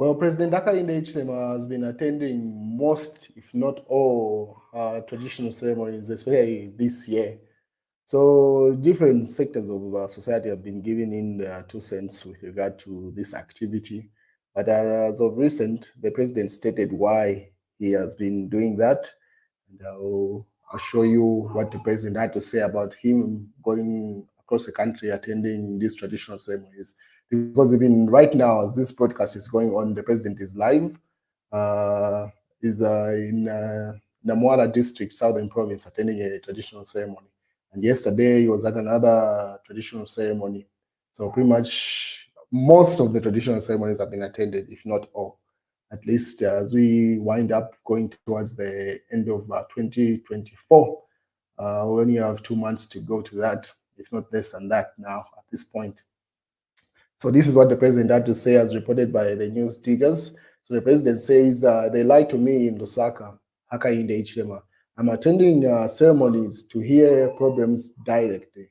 Well, President Hakainde Hichilema has been attending most, if not all, traditional ceremonies, especially this year. So different sectors of society have been giving in their 2 cents with regard to this activity. But as of recent, the president stated why he has been doing that. And I'll show you what the president had to say about him going across the country attending these traditional ceremonies. Because even right now, as this broadcast is going on, the president is live. Is in Namwala district, Southern Province, attending a traditional ceremony. And yesterday he was at another traditional ceremony. So pretty much most of the traditional ceremonies have been attended, if not all. At least as we wind up going towards the end of 2024, we only have 2 months to go to that, if not less than that now at this point. So this is what the president had to say as reported by the news diggers. So the president says, they lied to me in Lusaka, Hakainde Hichilema. I'm attending ceremonies to hear problems directly.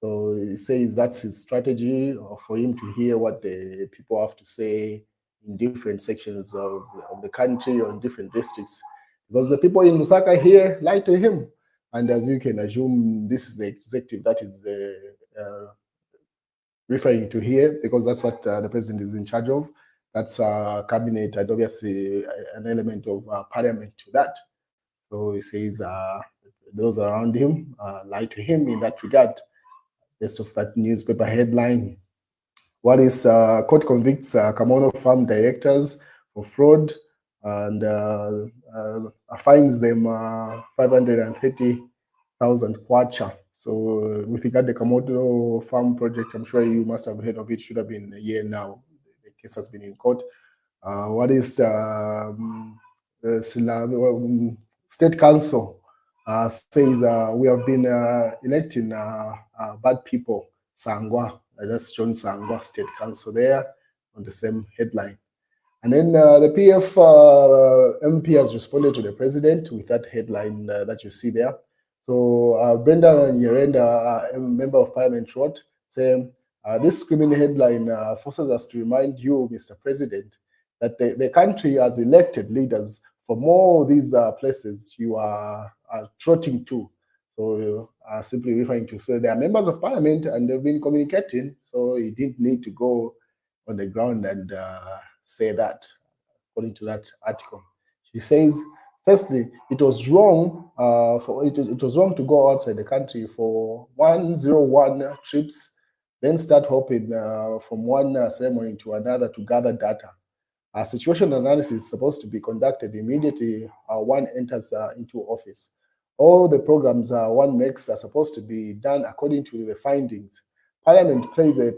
So he says that's his strategy for him to hear what the people have to say in different sections of the country or in different districts. Because the people in Lusaka here lie to him. And as you can assume, this is the executive that is referring to here, because that's what the president is in charge of. That's cabinet and obviously an element of parliament to that. So he says those around him lie to him in that regard. Based off that newspaper headline. What is court convicts Kamono farm directors for fraud and fines them 530,000 kwacha. So with regard to the Kamono farm project, I'm sure you must have heard of it. Should have been a year now. The case has been in court. What is the State Council says we have been electing bad people, Sangwa. That's John Sangwa, State Council there on the same headline. And then the PF MP has responded to the president with that headline that you see there. So Brenda Nyerenda, a member of parliament, wrote, saying, this screaming headline forces us to remind you, Mr. President, that the country has elected leaders from all these places you are trotting to. So simply referring to, so they are members of parliament and they've been communicating, so he didn't need to go on the ground and say that, according to that article. She says, firstly, it was wrong it was wrong to go outside the country for 101 trips, then start hopping from one ceremony to another to gather data. Situation analysis is supposed to be conducted immediately one enters into office. All the programs one makes are supposed to be done according to the findings. Parliament plays a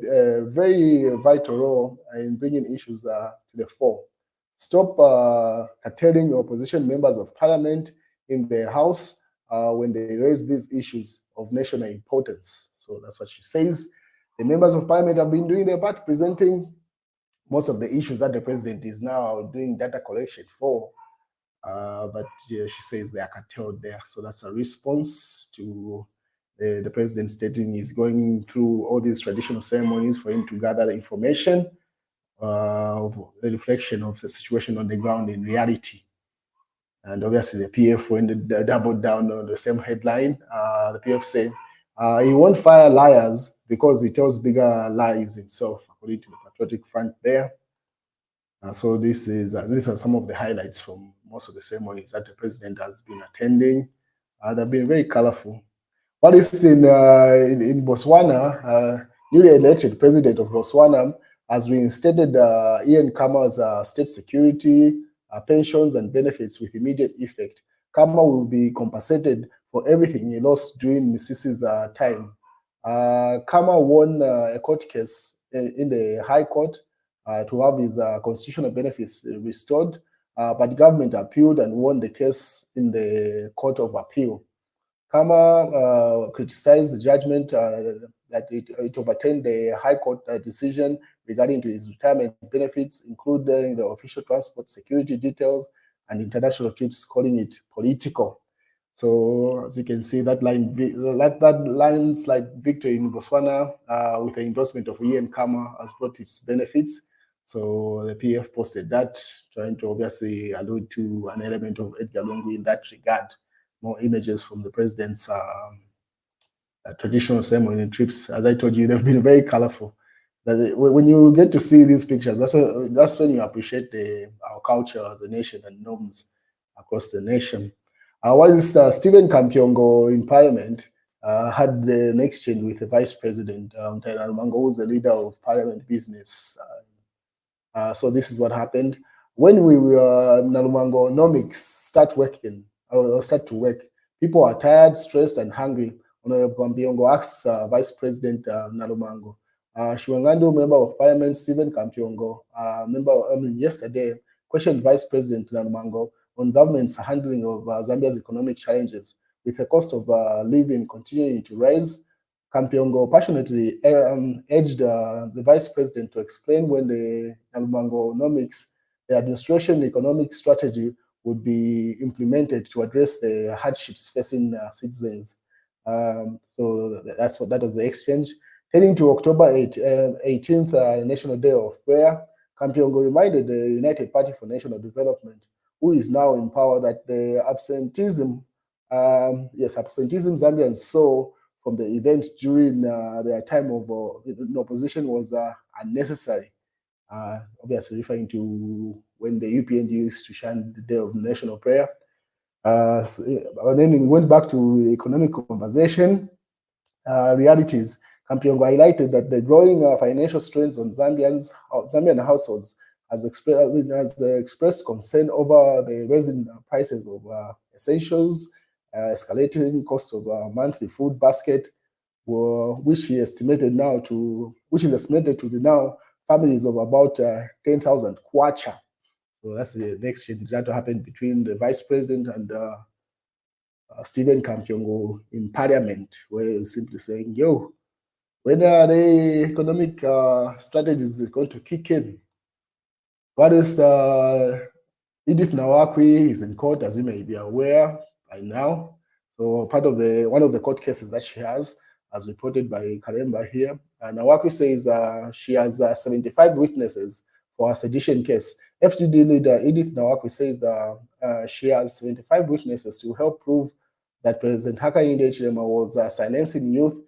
very vital role in bringing issues to the fore. Stop curtailing opposition members of parliament in the House when they raise these issues of national importance. So that's what she says. The members of parliament have been doing their part, presenting most of the issues that the president is now doing data collection for. But she says they are curtailed there. So that's a response to the president stating he's going through all these traditional ceremonies for him to gather the information of the reflection of the situation on the ground in reality. And obviously the PF went doubled down on the same headline. The PF said he won't fire liars because he tells bigger lies himself, according to the Patriotic Front there. So these are some of the highlights from most of the ceremonies that the president has been attending. They've been very colorful. What is in Botswana, newly elected president of Botswana has reinstated Ian Khama's state security, pensions and benefits with immediate effect. Khama will be compensated for everything he lost during Mrs.'s time. Khama won a court case in the High Court to have his constitutional benefits restored, but government appealed and won the case in the Court of Appeal. Khama criticized the judgment that it overturned the High Court decision regarding to his retirement benefits, including the official transport security details and international trips, calling it political. So as you can see, that landslide victory in Botswana with the endorsement of Ian Khama has brought its benefits. So the PF posted that, trying to obviously allude to an element of Edgar Lungu in that regard. More images from the president's traditional ceremony trips. As I told you, they've been very colorful. When you get to see these pictures, that's when you appreciate our culture as a nation and norms across the nation. Whilst Stephen Kampyongo in Parliament had an exchange with the Vice President, Nalumango, who's the leader of Parliament business. So this is what happened. When we were Nalumangonomics start to work, people are tired, stressed, and hungry. Honorable Kampyongo asks Vice President Nalumango. Shiwangandu, Member of Parliament, Stephen Kampyongo, yesterday, questioned Vice President Nalumango on government's handling of Zambia's economic challenges. With the cost of living continuing to rise, Kampyongo passionately urged the Vice President to explain when the Nalumangonomics, the administration economic strategy, would be implemented to address the hardships facing citizens. So that was the exchange. Heading to October 18th, National Day of Prayer, Kampyongo reminded the United Party for National Development, who is now in power, that the absenteeism Zambians saw from the event during their time of in opposition was unnecessary. Obviously referring to when the UPND used to shun the Day of National Prayer. And then we went back to economic conversation realities. Kampyongo highlighted that the growing financial strains on Zambian households has expressed concern over the rising prices of essentials, escalating cost of monthly food basket, which is estimated to be now families of about 10,000 kwacha. So that's the exchange that happened between the Vice President and Stephen Kampyongo in Parliament, where he's simply saying, yo, when are the economic strategies going to kick in? What is Edith Nawakwi is in court, as you may be aware by now. So one of the court cases that she has, as reported by Kalemba here, Nawakwi says she has 75 witnesses for a sedition case. FTD leader Edith Nawakwi says that she has 75 witnesses to help prove that President Hakainde Hichilema was silencing youth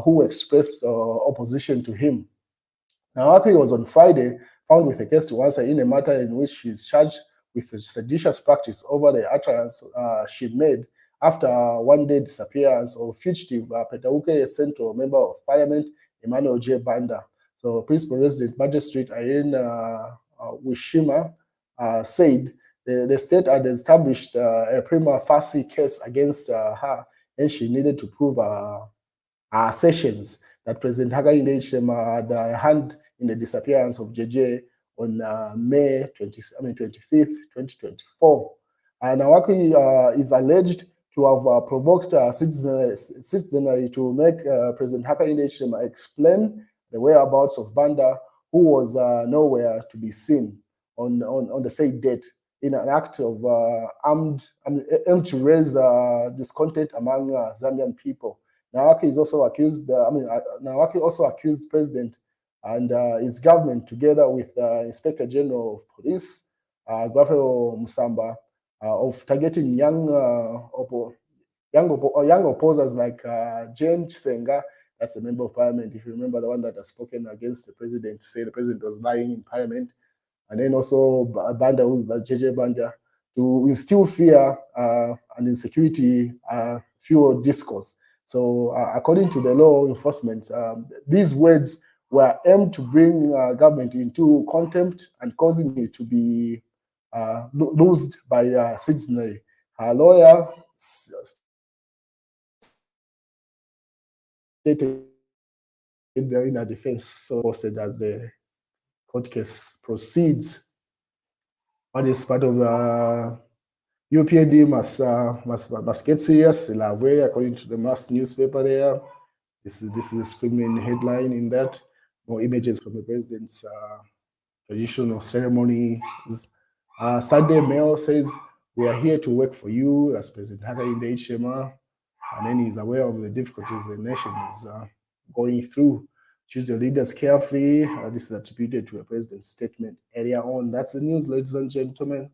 who expressed opposition to him. Nawakwi was on Friday found with a case to answer in a matter in which she is charged with a seditious practice over the utterance she made after a one-day disappearance of fugitive Petauke Central Member of Parliament Emmanuel J. Banda. So Principal Resident Magistrate Irene Wishima said the state had established a prima facie case against her, and she needed to prove her assertions that President Hakainde Hichilema had a hand in the disappearance of JJ on May 25th, 2024. Nawakwi is alleged to have provoked citizenry to make President Hakainde Hichilema explain the whereabouts of Banda, who was nowhere to be seen on the said date, in an act of aim to raise discontent among Zambian people. Nawakwi also accused President and his government, together with Inspector General of Police, Gwafeo Musamba, of targeting young opposers like Jane Chisenga. That's a member of Parliament, if you remember, the one that has spoken against the president, to say the president was lying in Parliament. And then also Banda, who's the JJ Banda, to instill fear and insecurity, fuel discourse. So according to the law enforcement, these words were aimed to bring government into contempt and causing it to be loathed by citizenry. Her lawyer stated in her defense, so posted as the court case proceeds. What is part of the UPND must get serious. According to the mass newspaper there, this is a screaming headline in that. More images from the president's traditional ceremony. Sunday Mail says, "We are here to work for you," as President Hakainde Hichilema, and then he's aware of the difficulties the nation is going through. Choose your leaders carefully. This is attributed to a president's statement earlier on. That's the news, ladies and gentlemen.